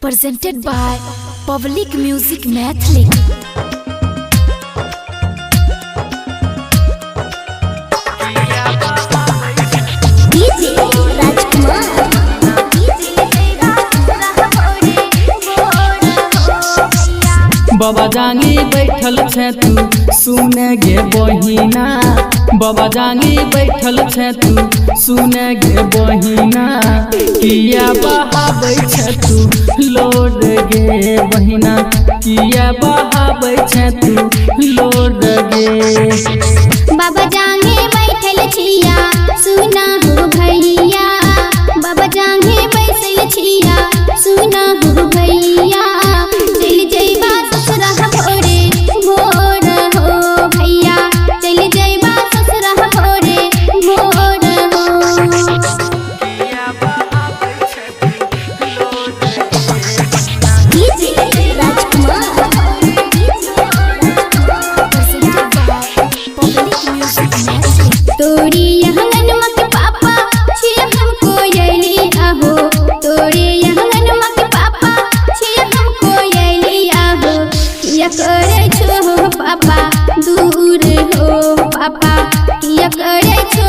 presented by Public Music Mathli. बाबा जांगी बैठल छे तू सुने गे बहिना। बाबा जांगी बैठल छे तू सुने गे बहिना। किया बहाबै छे तू लोड गे बहिना। किया बहाबै छे तू लोड गे। बाबा जांगे बैठल छिया सुना हो भैया। बाबा जांगे बैठल छिया सुना हो भैया। चल जइबा ससुरा भोरे भोर हो भैया। चल जइबा ससुरा भोरे भोर हो। तोरी यहंगन मक पापा छिया हमको यली आहो। तोरी यहंगन मक पापा छिया हमको यली आहो। किया करे छो पापा दूर हो पापा। किया करे छो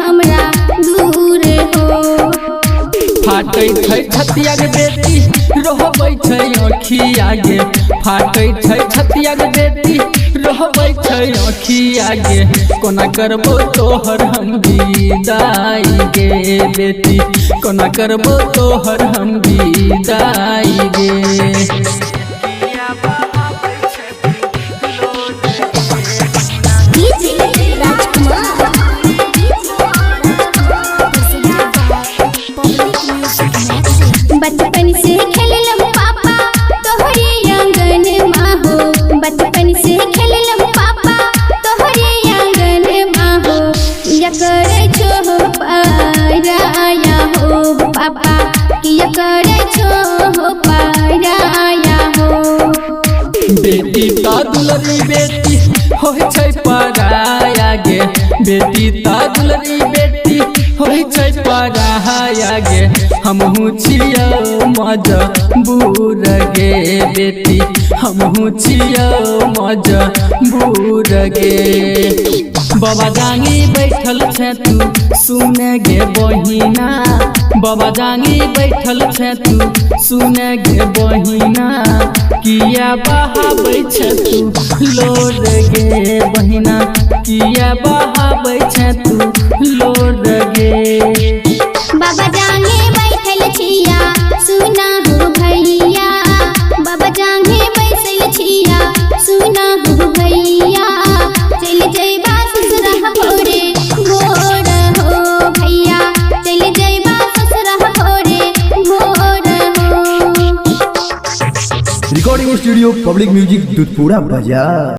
हमरा दूर हो। फाटै छै छतिया गे बेटी रहबै छै अखिया गे। फाटै छै छतिया गे बेटी रहबै छै अखिया गे। कोना करबो तोहर हम विदाई गे बेटी। कोना करबो तोहर हम विदाई गे। बचपन से खेललम पापा तोहरे आंगन माहो। बचपन से खेललम पापा तोहरे आंगन माहो। किया करे छो पाराया हो पापा। किया करे छो पाराया हो। बेटी ता दुलरी बेटी होय छै पराया गे। बेटी ता दुलरी बेटी होय छै पराया गे। हमहू छियौ मजबूर गे बेटी। हमहू छियौ मजबूर गे। बाबा जांगी बैठल छे तू सुने गे बहिना। बाबा जांगी बैठल छे तू सुने गे बहिना। किया बहाबै छे तू लोड गे बहिना। किया बहाबै छे तू लोड गे। बाबा जांगे बैठल छिया सुना हो भैया। बाबा जांगे बैठल छिया सुना हो भैया। चल जइबा ससुरा भोरे भोर हो भैया। चल जइबा ससुरा भोरे भोर हो। Recording studio public music Dudhpura बाजार।